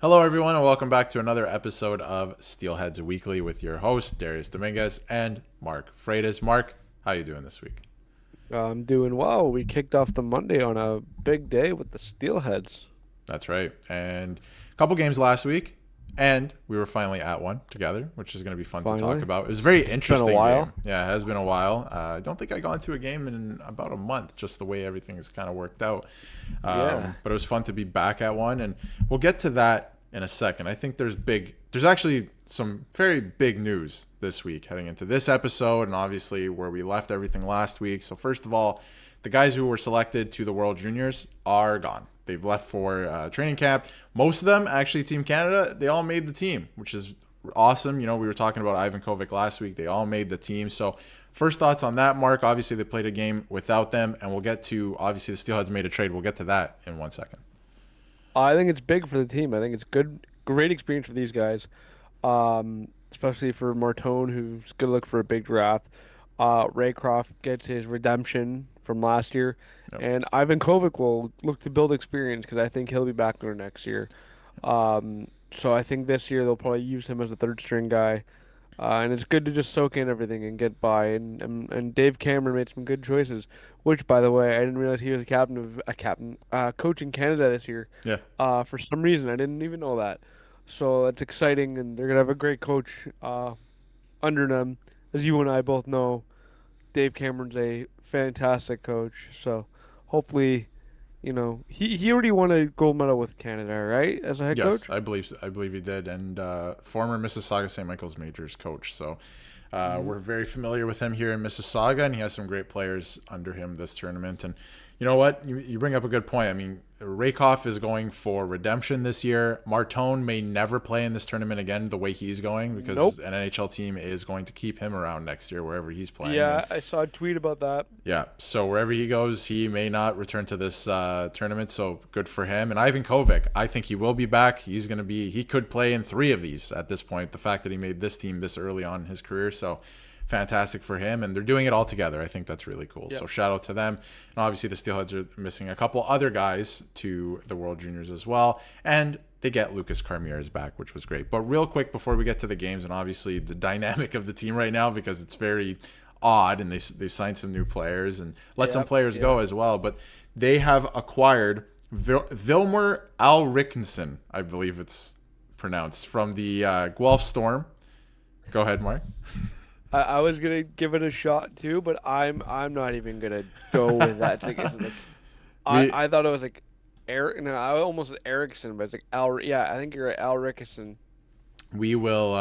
Hello, everyone, and welcome back to another episode of Steelheads Weekly with your host, Darius Domingues, and Mark Freitas. Mark, how you doing this week? I'm doing well. We kicked off the Monday on a big day with the Steelheads. That's right. And a couple games last week, and we were finally at one together, which is going to be fun to talk Finally, about. It was a very it's been a interesting game. while. Yeah, it has been a while. I don't think I got into a game in about a month, just the way everything has kind of worked out. Yeah. But it was fun to be back at one, and we'll get to that in a second. I think there's actually some very big news this week heading into this episode, and obviously where we left everything last week. So first of all, the guys who were selected to the World Juniors are gone. They've left for training camp. Most of them, actually, Team Canada, they all made the team, which is awesome. You know, we were talking about Ivan Kovic last week. They all made the team. So first thoughts on that, Mark. Obviously, they played a game without them, and we'll get to, obviously, the Steelheads made a trade. We'll get to that in 1 second. I think it's big for the team. I think it's great experience for these guys, especially for Martone, who's going to look for a big draft. Raycroft gets his redemption from last year, Yep. and Ivan Kovic will look to build experience because I think he'll be back there next year. So I think this year they'll probably use him as a third string guy. And it's good to just soak in everything and get by. And Dave Cameron made some good choices, which, by the way, I didn't realize he was coaching Canada this year. Yeah. For some reason, I didn't even know that. So that's exciting, and they're gonna have a great coach under them. As you and I both know, Dave Cameron's a fantastic coach. So hopefully, he already won a gold medal with Canada, right, as a head Yes, coach. I believe he did, and former Mississauga St. Michael's Majors coach. So Hmm. we're very familiar with him here in Mississauga, and he has some great players under him this tournament. And you know what? You bring up a good point. I mean, Rakoff is going for redemption this year. Martone may never play in this tournament again the way he's going because Nope. an NHL team is going to keep him around next year wherever he's playing. And Yeah, I saw a tweet about that. yeah, so wherever he goes, he may not return to this tournament. So good for him. And Ivan Kovic, I think he will be back. He could play in three of these at this point. The fact that he made this team this early on in his career, so fantastic for him. And they're doing it all together. I think that's really cool. Yeah. So shout out to them. And obviously the Steelheads are missing a couple other guys to the World Juniors as well. And they get Lucas Carmiers back, which was great. But real quick before we get to the games and obviously the dynamic of the team right now, because it's very odd, and they signed some new players and let some Yep. players Yeah. go as well. But they have acquired Vilmer Alriksen, I believe it's pronounced, from the Guelph Storm. Go ahead, Mark. I was gonna give it a shot too, but I'm not even gonna go with that. We I thought it was like Eric. No, I almost said Erickson, but it's like Al. Yeah, I think you're right, Al Rickson. we will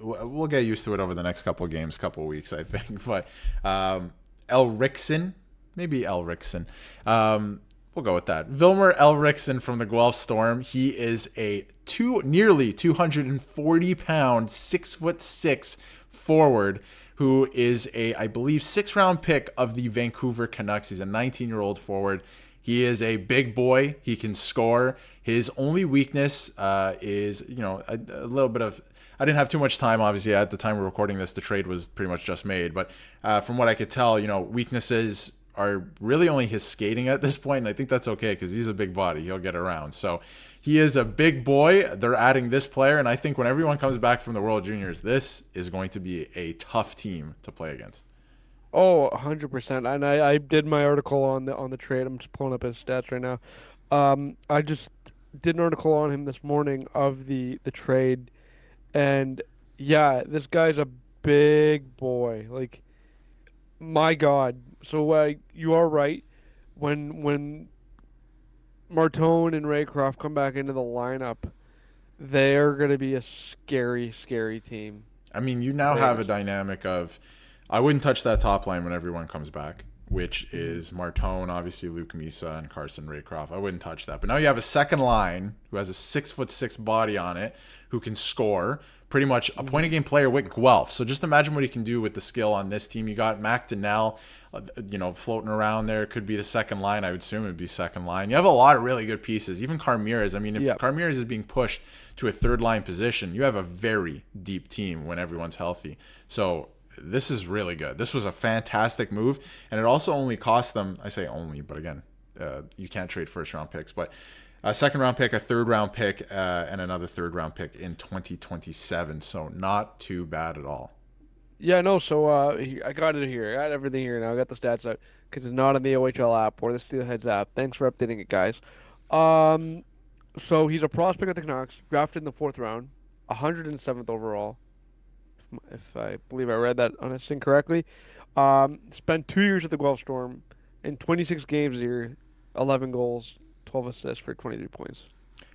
we'll get used to it over the next couple games, couple weeks, I think. But Elrickson, maybe Elrickson. We'll go with that. Vilmer Elrickson from the Guelph Storm. He is a nearly 240-pound, 6'6" forward who is a, I believe, 6th-round pick of the Vancouver Canucks. He's a 19-year-old forward. He is a big boy. He can score. His only weakness is, a little bit of. I didn't have too much time, obviously, at the time we're recording this. The trade was pretty much just made. But from what I could tell, weaknesses are really only his skating at this point, and I think that's okay because he's a big body. He'll get around. So he is a big boy. They're adding this player, and I think when everyone comes back from the World Juniors, this is going to be a tough team to play against. Oh, 100%. And I did my article on the trade. I'm just pulling up his stats right now. I just did an article on him this morning of the trade, and yeah, this guy's a big boy. Like my God. So you are right. When Martone and Raycroft come back into the lineup, they're going to be a scary, scary team I mean, you to now play have a against. dynamic of I wouldn't touch that top line when everyone comes back, which Mhm. is Martone, obviously Luke Misa, and Carson Raycroft. I wouldn't touch that. But now you have a second line who has a 6'6" body on it, who can score. Pretty much a point a Mhm. game player with Guelph. So just imagine what he can do with the skill on this team. You got Mac Donnell, floating around there. Could be the second line. I would assume it would be second line. You have a lot of really good pieces. Even Carmiers. I mean, if Yep. Carmiers is being pushed to a third line position, you have a very deep team when everyone's healthy. So this is really good. This was a fantastic move, and it also only cost them. I say only, but again, you can't trade first round picks, but A second round pick, a third round pick, and another third round pick in 2027. So not too bad at all. Yeah, no. So I got it here. I got everything here now. I got the stats out because it's not in the OHL app or the Steelheads app. Thanks for updating it, guys. Um, so he's a prospect at the Canucks, drafted in the fourth round, 107th overall. If I believe I read that on this thing correctly. Spent 2 years at the Guelph Storm, in 26 games here, 11 goals, 12 assists for 23 points.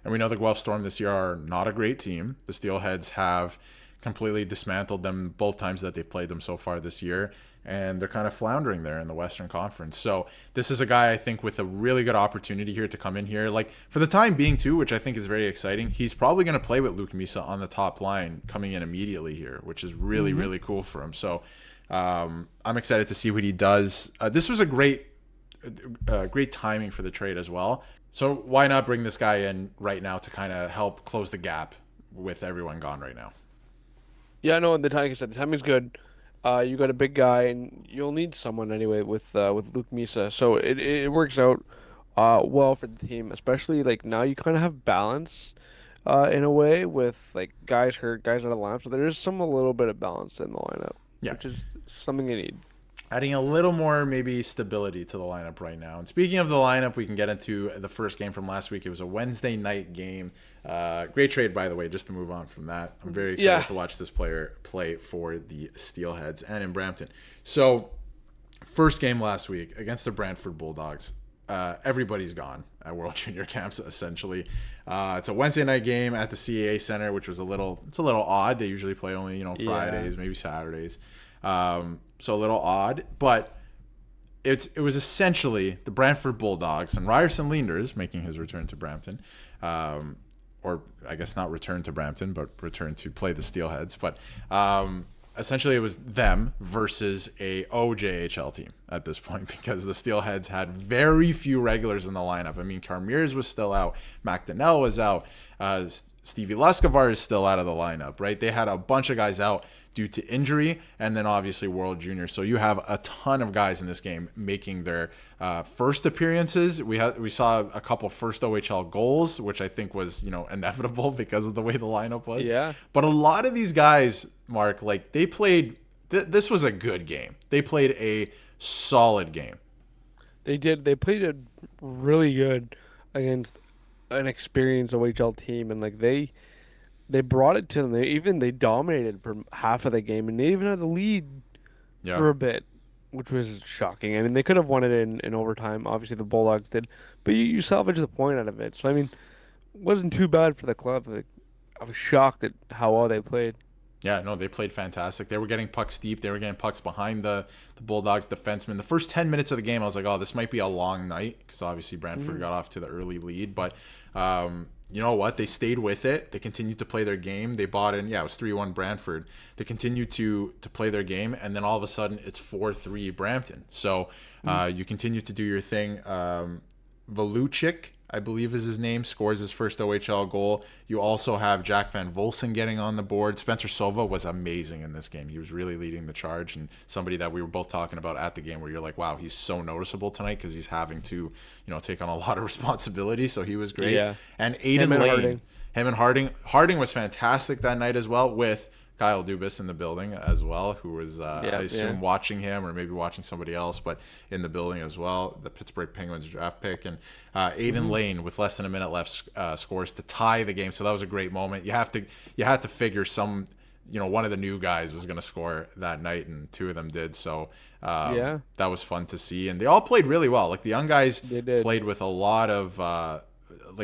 And we know the Guelph Storm this year are not a great team. The Steelheads have completely dismantled them both times that they've played them so far this year, and they're kind of floundering there in the Western Conference. So this is a guy, I think, with a really good opportunity here to come in here. Like, for the time being, too, which I think is very exciting, he's probably going to play with Luke Misa on the top line coming in immediately here, which is really, really cool for him. So I'm excited to see what he does. This was a great timing for the trade as well. So why not bring this guy in right now to kind of help close the gap with everyone gone right now? Yeah, no, the time, like I said, the timing's good. You got a big guy, and you'll need someone anyway with Luke Misa. So it works out well for the team, especially like now you kind of have balance in a way with like guys hurt, guys out of the lineup. So there is a little bit of balance in the lineup, Yeah. which is something you need. Adding a little more maybe stability to the lineup right now. And speaking of the lineup, we can get into the first game from last week. It was a Wednesday night game. Great trade, by the way, just to move on from that. I'm very excited to watch this player play for the Steelheads and in Brampton. So, first game last week against the Brantford Bulldogs. Everybody's gone at World Junior Camps, essentially. It's a Wednesday night game at the CAA Center, which was a little odd. They usually play only, Fridays, maybe Saturdays. So a little odd, but it was essentially the Brantford Bulldogs and Ryerson Leanders making his return to Brampton, or I guess not return to Brampton, but return to play the Steelheads. But essentially it was them versus a OJHL team at this point because the Steelheads had very few regulars in the lineup. I mean, Carmeers was still out, McDonnell was out, Stevie Lescavar is still out of the lineup, right? They had a bunch of guys out due to injury, and then obviously World Junior. So you have a ton of guys in this game making their first appearances. We saw a couple first OHL goals, which I think was inevitable because of the way the lineup was. Yeah. But a lot of these guys, Mark, like they played. This was a good game. They played a solid game. They did. They played it really good against an experienced OHL team, and like they brought it to them. They dominated for half of the game, and they even had the lead for a bit, which was shocking. I mean, they could have won it in overtime. Obviously, the Bulldogs did, but you salvaged the point out of it. So I mean, it wasn't too bad for the club. Like, I was shocked at how well they played. Yeah, no, they played fantastic. They were getting pucks deep. They were getting pucks behind the Bulldogs defensemen. The first 10 minutes of the game, I was like, oh, this might be a long night because obviously Brantford got off to the early lead. But you know what? They stayed with it. They continued to play their game. They bought in. Yeah, it was 3-1 Brantford. They continued to play their game. And then all of a sudden, it's 4-3 Brampton. So you continue to do your thing. Voluchik, I believe is his name, scores his first OHL goal. You also have Jack Van Volsen getting on the board. Spencer Sova was amazing in this game. He was really leading the charge, and somebody that we were both talking about at the game where you're like, wow, he's so noticeable tonight because he's having to, take on a lot of responsibility. So he was great. Yeah. And Aiden Lane, him and Harding was fantastic that night as well, with Kyle Dubas in the building as well, who was, I assume, watching him or maybe watching somebody else, but in the building as well, the Pittsburgh Penguins draft pick. And Aiden Lane, with less than a minute left, scores to tie the game. So that was a great moment. You had to figure one of the new guys was going to score that night, and two of them did. So that was fun to see. And they all played really well. Like the young guys played with a lot of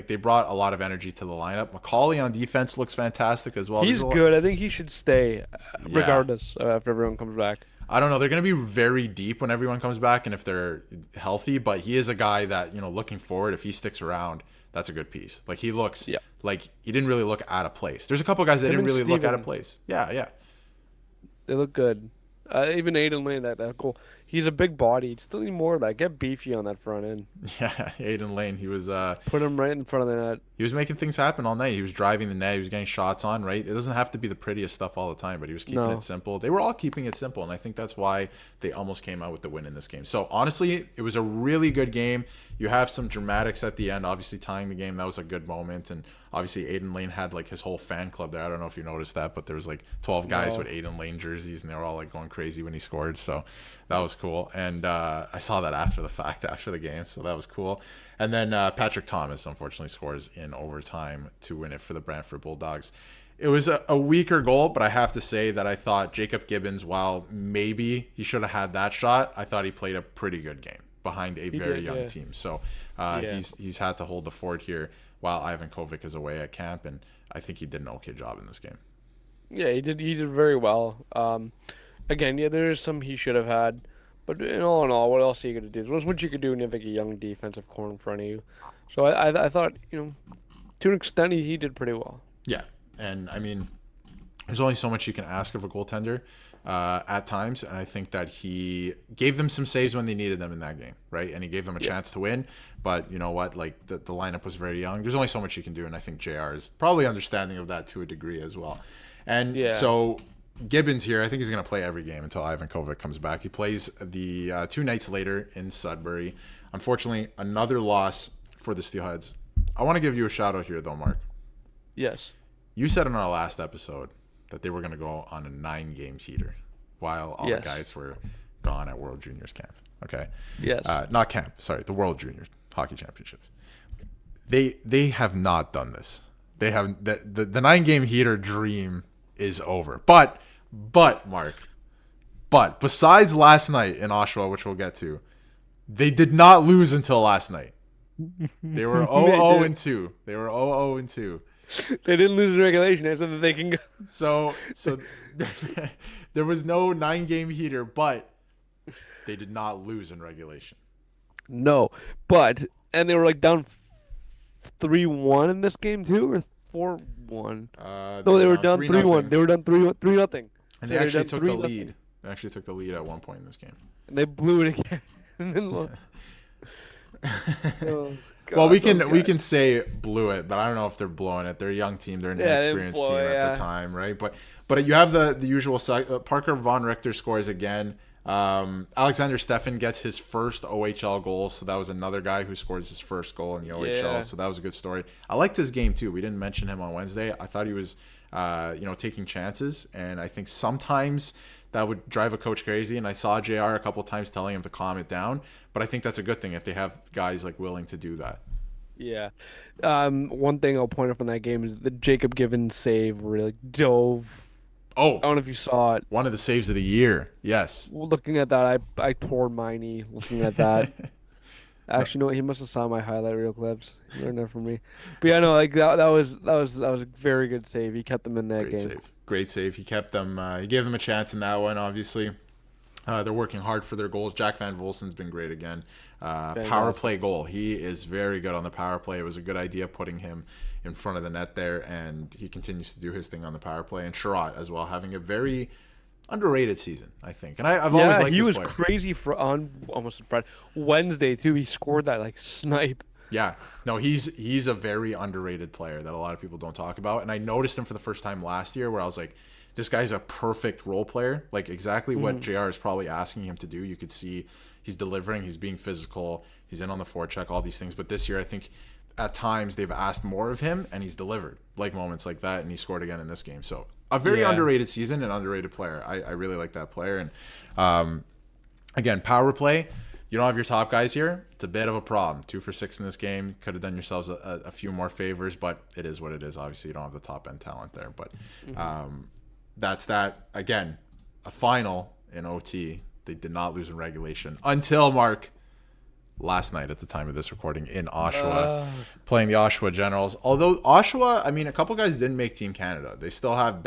they brought a lot of energy to the lineup. McCauley on defense looks fantastic as well. He's good. I think he should stay regardless after everyone comes back. I don't know. They're going to be very deep when everyone comes back and if they're healthy, but he is a guy that, looking forward, if he sticks around, that's a good piece. Like he looks like he didn't really look out of place. There's a couple guys that didn't really look out of place. Yeah. They look good. Even Aiden Lane, that goal. He's a big body. Still need more of that. Get beefy on that front end. Yeah, Aiden Lane. Put him right in front of the net. He was making things happen all night. He was driving the net. He was getting shots on, right? It doesn't have to be the prettiest stuff all the time, but he was keeping it No. simple. They were all keeping it simple, and I think that's why they almost came out with the win in this game. So, honestly, it was a really good game. You have some dramatics at the end, obviously tying the game. That was a good moment. And obviously, Aiden Lane had like his whole fan club there. I don't know if you noticed that, but there was like 12 guys with Aiden Lane jerseys, and they were all like going crazy when he scored. So, that was cool. And I saw that after the fact, after the game. So, that was cool. And then Patrick Thomas, unfortunately, scores in overtime to win it for the Brantford Bulldogs. It was a weaker goal, but I have to say that I thought Jacob Gibbons, while maybe he should have had that shot, I thought he played a pretty good game behind a very young team. So he's had to hold the fort here while Ivan Kovic is away at camp, and I think he did an okay job in this game. Yeah, he did. He did very well. Again, yeah, there is some he should have had, but in all, what else are you gonna do? There's what you could do when you have like a young defensive core in front of you. So I thought, to an extent, he did pretty well. Yeah, and I mean, there's only so much you can ask of a goaltender at times, and I think that he gave them some saves when they needed them in that game, right? And he gave them a chance to win, but you know what? Like the lineup was very young. There's only so much you can do, and I think JR is probably understanding of that to a degree as well. And so Gibbons here, I think he's going to play every game until Ivan Kovic comes back. He plays the 2 nights later in Sudbury. Unfortunately, another loss for the Steelheads. I want to give you a shout out here, though, Mark. Yes. You said in our last episode that they were going to go on a 9-game heater while all the guys were gone at World Juniors camp. Okay. Yes. Not camp. Sorry, the World Junior Hockey Championships. They have not done this. They have the 9-game heater dream is over. But Mark, besides last night in Oshawa, which we'll get to, they did not lose until last night. They were 0-0-2. They were 0-0-2. They didn't lose in regulation, so that they can go. So there was no 9-game heater, but they did not lose in regulation. No, and they were like down 3-1 in this game too, or 4-1. No, they were down 3-1. They were down 3-0. And they actually took the lead. They actually took the lead at one point in this game. And they blew it again. And then God, well, we can say blew it, but I don't know if they're blowing it. They're a young team. They're an inexperienced team at the time, right? But you have the usual Parker Von Richter scores again. Alexander Steffen gets his first OHL goal, so that was another guy who scores his first goal in the OHL. So that was a good story. I liked his game too. We didn't mention him on Wednesday. I thought he was taking chances, and I think sometimes that would drive a coach crazy. And I saw JR a couple times telling him to calm it down, but I think that's a good thing if they have guys like willing to do that. Yeah. One thing I'll point out from that game is the Jacob Gibbons save where he like dove. Oh, I don't know if you saw it. One of the saves of the year. Yes. Looking at that, I tore my knee looking at that. Actually, no, he must have saw my highlight reel clips. He learned that from me. But yeah, no, like that was a very good save. He kept them in that game. Great save. He kept them. He gave them a chance in that one. Obviously, they're working hard for their goals. Jack Van Volsen's been great again. Power play goal. He is very good on the power play. It was a good idea putting him in front of the net there, and he continues to do his thing on the power play. And Sherratt as well, having a very underrated season, I think. And I've always liked this player. Crazy on almost Friday. Wednesday too. He scored that like snipe. Yeah, no, he's a very underrated player that a lot of people don't talk about. And I noticed him for the first time last year, where I was like, this guy's a perfect role player, like exactly what JR is probably asking him to do. You could see he's delivering, he's being physical, he's in on the forecheck, all these things. But this year, I think at times they've asked more of him, and he's delivered, like moments like that, and he scored again in this game. So a very underrated season, an underrated player. I really like that player. And again, power play. You don't have your top guys here. It's a bit of a problem. 2 for 6 in this game. Could have done yourselves a few more favors, but it is what it is. Obviously, you don't have the top end talent there. But that's that. Again, a final in OT. They did not lose in regulation until, Mark, last night at the time of this recording in Oshawa, playing the Oshawa Generals. Although Oshawa, I mean, a couple guys didn't make Team Canada. They still have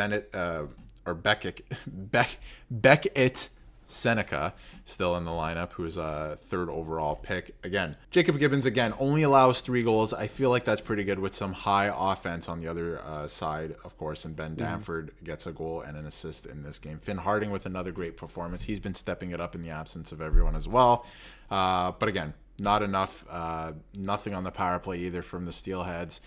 Beckett. Seneca still in the lineup, who is a third overall pick. Again, Jacob Gibbons, again, only allows 3 goals. I feel like that's pretty good with some high offense on the other side, of course. And Ben Danford gets a goal and an assist in this game. Finn Harding with another great performance. He's been stepping it up in the absence of everyone as well. But again, not enough. Nothing on the power play either from the Steelheads.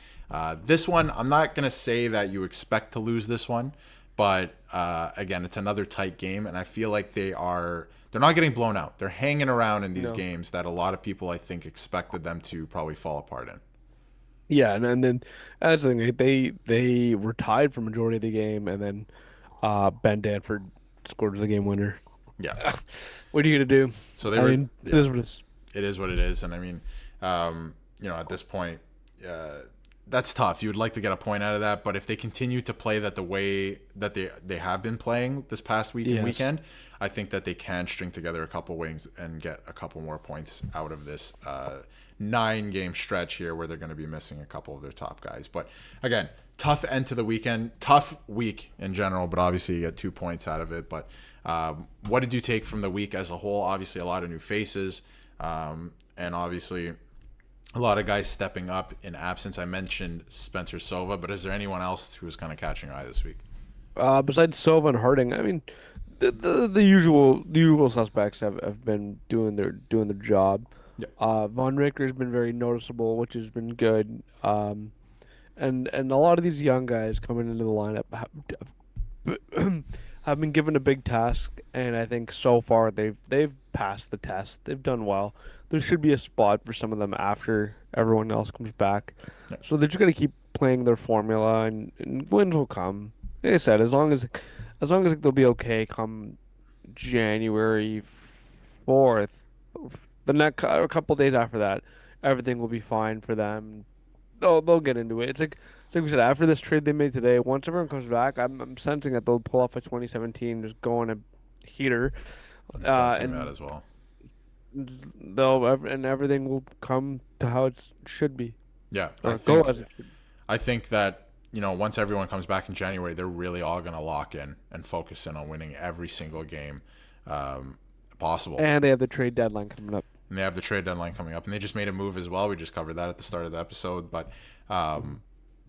This one, I'm not going to say that you expect to lose this one. But again, it's another tight game, and I feel like they're not getting blown out. They're hanging around in these games that a lot of people, I think, expected them to probably fall apart in. Yeah, and then that's the thing. They were tied for majority of the game, and then Ben Danford scored the game winner. Yeah. What are you gonna do? So I mean, it is what it is. It is what it is, and I mean, at this point, that's tough. You would like to get a point out of that, but if they continue to play that the way that they have been playing this past week and weekend, I think that they can string together a couple wins and get a couple more points out of this 9-game stretch here where they're going to be missing a couple of their top guys. But again, tough end to the weekend, tough week in general, but obviously you get 2 points out of it. But what did you take from the week as a whole? Obviously a lot of new faces, and obviously a lot of guys stepping up in absence. I mentioned Spencer Sova, but is there anyone else who was kind of catching your eye this week? Besides Sova and Harding, I mean, the usual suspects have been doing their job. Yeah. Von Richter has been very noticeable, which has been good. And a lot of these young guys coming into the lineup have been given a big task, and I think so far they've passed the test. They've done well. There should be a spot for some of them after everyone else comes back. Yeah. So they're just gonna keep playing their formula, and wins will come. Like I said, as long as they'll be okay come January 4th, the next a couple days after that, everything will be fine for them. They'll get into it. It's like we said, after this trade they made today, once everyone comes back, I'm sensing that they'll pull off a 2017, just go on a heater, I'm sensing and that as well. everything will come to how it should be. Yeah, Or go as it should be. I think that once everyone comes back in January, they're really all going to lock in and focus in on winning every single game possible. And they have the trade deadline coming up. And they have the trade deadline coming up, and they just made a move as well. We just covered that at the start of the episode, but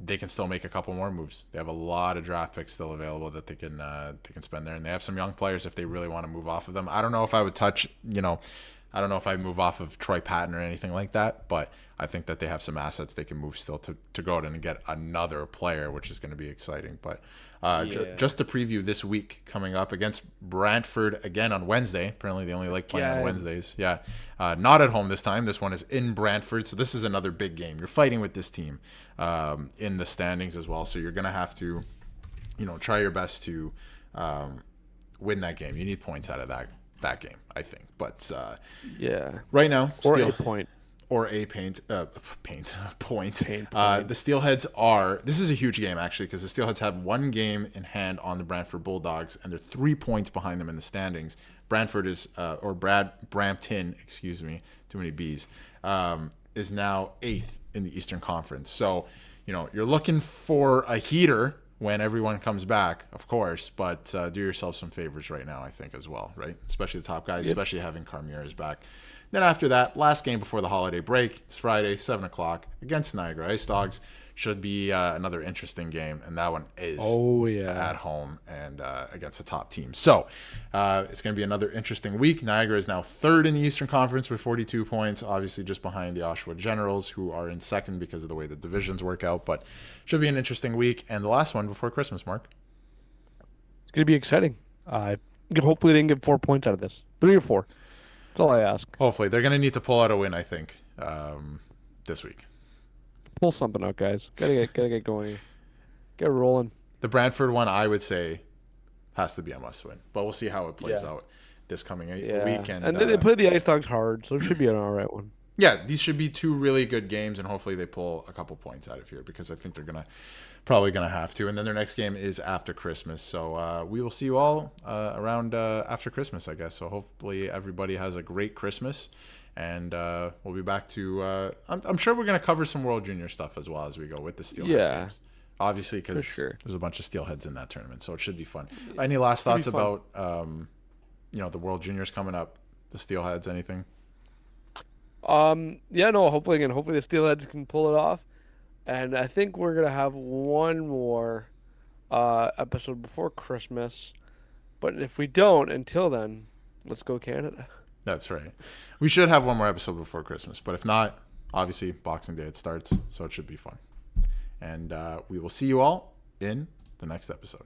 they can still make a couple more moves. They have a lot of draft picks still available that they can spend there, and they have some young players if they really want to move off of them. I don't know if I would I don't know if I move off of Troy Patton or anything like that, but I think that they have some assets they can move still to go out and get another player, which is going to be exciting. But just to preview this week coming up against Brantford again on Wednesday. Apparently they only like playing on Wednesdays. Yeah. Not at home this time. This one is in Brantford. So this is another big game. You're fighting with this team in the standings as well. So you're going to have to, try your best to win that game. You need points out of that game, I think. But right now, or a point. Or a point. The Steelheads are. This is a huge game actually because the Steelheads have one game in hand on the Brantford Bulldogs, and they're 3 points behind them in the standings. Brantford is, Brampton, excuse me, too many B's, is now 8th in the Eastern Conference. So, you're looking for a heater when everyone comes back, of course, but do yourself some favors right now, I think, as well, right? Especially the top guys, especially having Carmier's back. Then after that, last game before the holiday break, it's Friday, 7 o'clock, against Niagara Ice Dogs. Should be another interesting game, and that one is at home and against the top team. So it's going to be another interesting week. Niagara is now 3rd in the Eastern Conference with 42 points, obviously just behind the Oshawa Generals, who are in 2nd because of the way the divisions work out. But should be an interesting week. And the last one before Christmas, Mark. It's going to be exciting. Hopefully they can get 4 points out of this. 3 or 4. That's all I ask. Hopefully. They're going to need to pull out a win, I think, this week. Pull something out, guys. Gotta get going. Get rolling. The Brantford one, I would say, has to be a must-win. But we'll see how it plays out this coming weekend. And then they play the Ice Dogs hard, so it should be an all right one. Yeah, these should be 2 really good games, and hopefully they pull a couple points out of here because I think they're probably gonna have to. And then their next game is after Christmas, so we will see you all around after Christmas, I guess. So hopefully everybody has a great Christmas, and we'll be back to. I'm sure we're gonna cover some World Junior stuff as well as we go with the Steelheads games. Obviously, because there's a bunch of Steelheads in that tournament, so it should be fun. Any last thoughts about the World Juniors coming up, the Steelheads, anything? Yeah, no, hopefully the Steelheads can pull it off. And I think we're gonna have one more episode before Christmas. But if we don't until then, let's go Canada. That's right. We should have one more episode before Christmas, but if not, obviously Boxing Day it starts, so it should be fun. And we will see you all in the next episode.